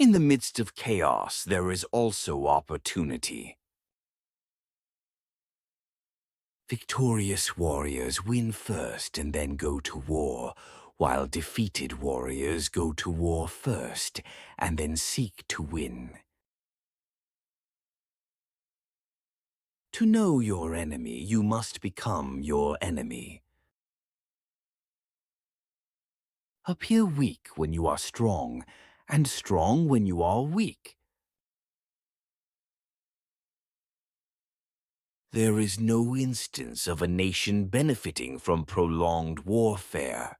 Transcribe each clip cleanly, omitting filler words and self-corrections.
In the midst of chaos, there is also opportunity. Victorious warriors win first and then go to war, while defeated warriors go to war first and then seek to win. To know your enemy, you must become your enemy. Appear weak when you are strong, and strong when you are weak. There is no instance of a nation benefiting from prolonged warfare.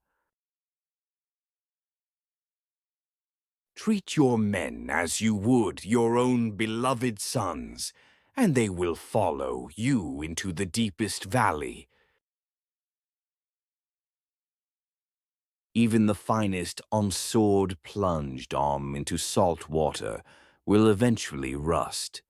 Treat your men as you would your own beloved sons, and they will follow you into the deepest valley. Even the finest sword-plunged arm into salt water will eventually rust.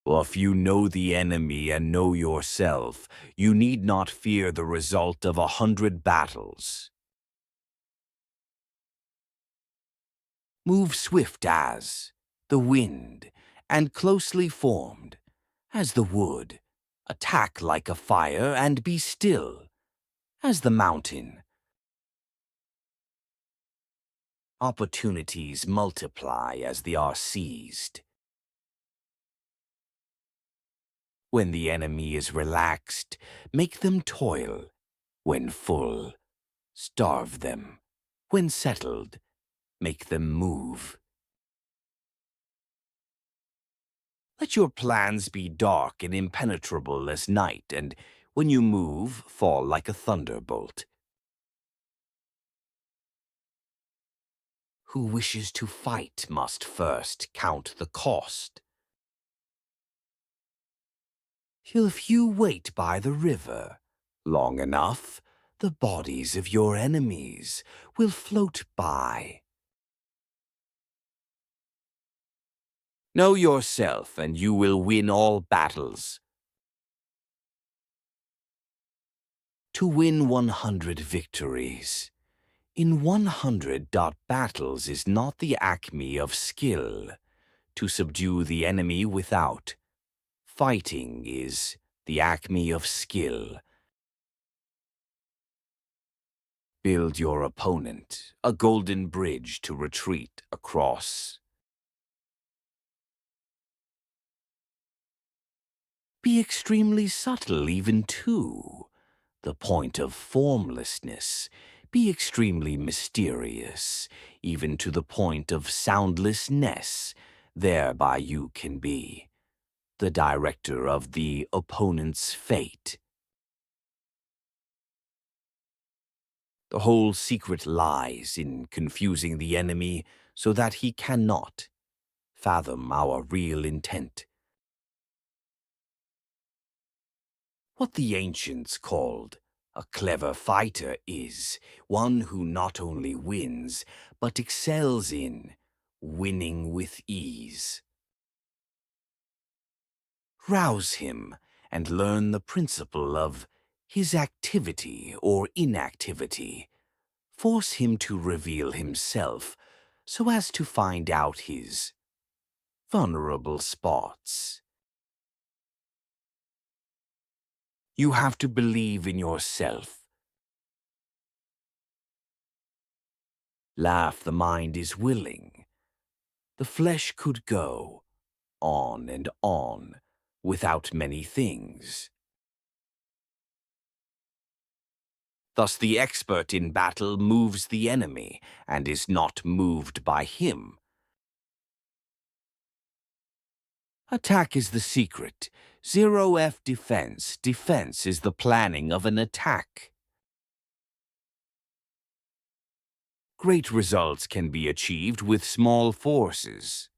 If you know the enemy and know yourself, you need not fear the result of 100 battles. Move swift as the wind, and closely formed as the wood. Attack like a fire and be still as the mountain. Opportunities multiply as they are seized. When the enemy is relaxed, make them toil. When full, starve them. When settled, make them move. Let your plans be dark and impenetrable as night, and when you move, fall like a thunderbolt. Who wishes to fight must first count the cost. If you wait by the river long enough, the bodies of your enemies will float by. Know yourself, and you will win all battles. To win 100 victories in 100 battles is not the acme of skill. To subdue the enemy without fighting is the acme of skill. Build your opponent a golden bridge to retreat across. Be extremely subtle even to the point of formlessness. Be extremely mysterious, even to the point of soundlessness. Thereby you can be the director of the opponent's fate. The whole secret lies in confusing the enemy so that he cannot fathom our real intent. What the ancients called a clever fighter is one who not only wins, but excels in winning with ease. Rouse him and learn the principle of his activity or inactivity. Force him to reveal himself so as to find out his vulnerable spots. You have to believe in yourself. Laugh, the mind is willing. The flesh could go on and on without many things. Thus the expert in battle moves the enemy and is not moved by him. Attack is the secret. 0F defense. Defense is the planning of an attack. Great results can be achieved with small forces.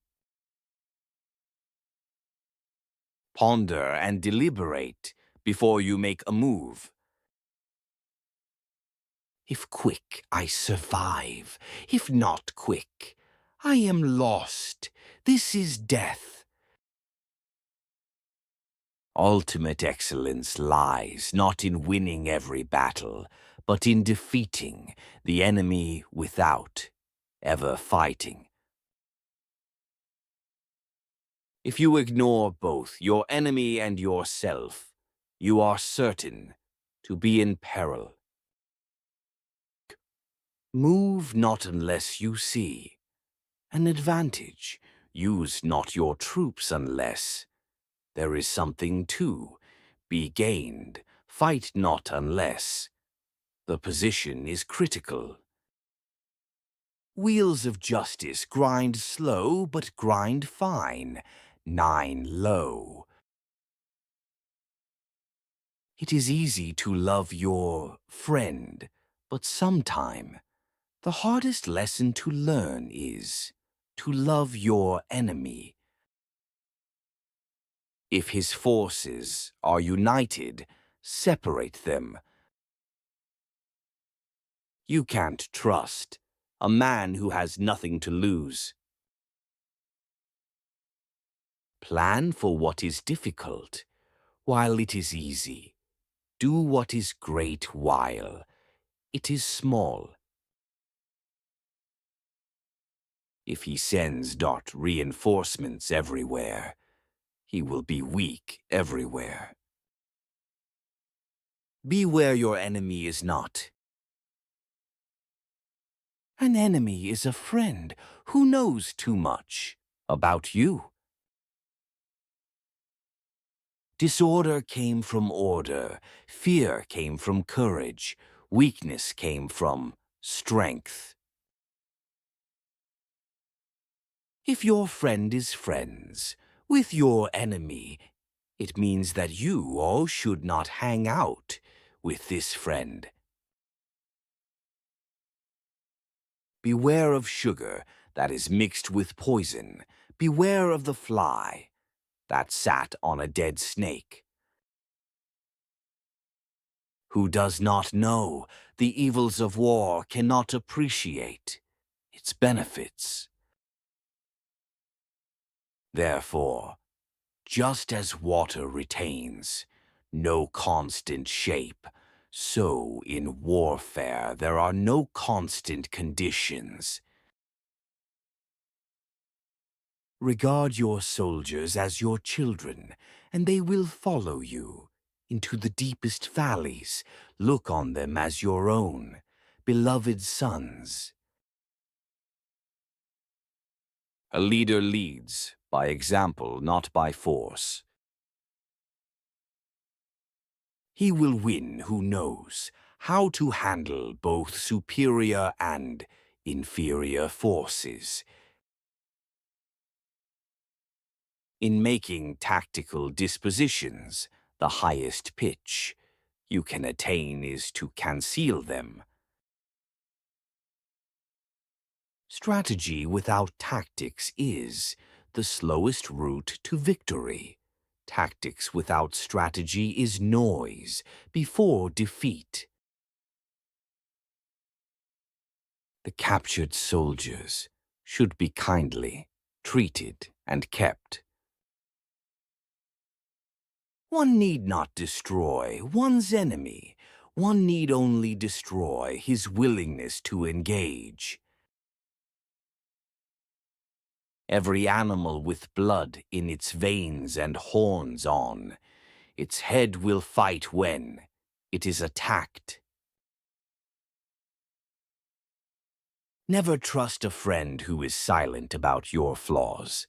Ponder and deliberate before you make a move. If quick, I survive. If not quick, I am lost. This is death. Ultimate excellence lies not in winning every battle, but in defeating the enemy without ever fighting. If you ignore both your enemy and yourself, you are certain to be in peril. Move not unless you see an advantage. Use not your troops unless there is something to be gained. Fight not unless the position is critical. Wheels of justice grind slow, but grind fine. 9 low. It is easy to love your friend, but sometime the hardest lesson to learn is to love your enemy. If his forces are united, separate them. You can't trust a man who has nothing to lose. Plan for what is difficult while it is easy. Do what is great while it is small. If he sends reinforcements everywhere, he will be weak everywhere. Be where your enemy is not. An enemy is a friend who knows too much about you. Disorder came from order, fear came from courage, weakness came from strength. If your friend is friends with your enemy, it means that you all should not hang out with this friend. Beware of sugar that is mixed with poison. Beware of the fly that sat on a dead snake. Who does not know the evils of war cannot appreciate its benefits. Therefore, just as water retains no constant shape, so in warfare there are no constant conditions. Regard your soldiers as your children, and they will follow you into the deepest valleys. Look on them as your own, beloved sons. A leader leads by example, not by force. He will win who knows how to handle both superior and inferior forces. In making tactical dispositions, the highest pitch you can attain is to conceal them. Strategy without tactics is the slowest route to victory. Tactics without strategy is noise before defeat. The captured soldiers should be kindly treated and kept. One need not destroy one's enemy. One need only destroy his willingness to engage. Every animal with blood in its veins and horns on, its head will fight when it is attacked. Never trust a friend who is silent about your flaws.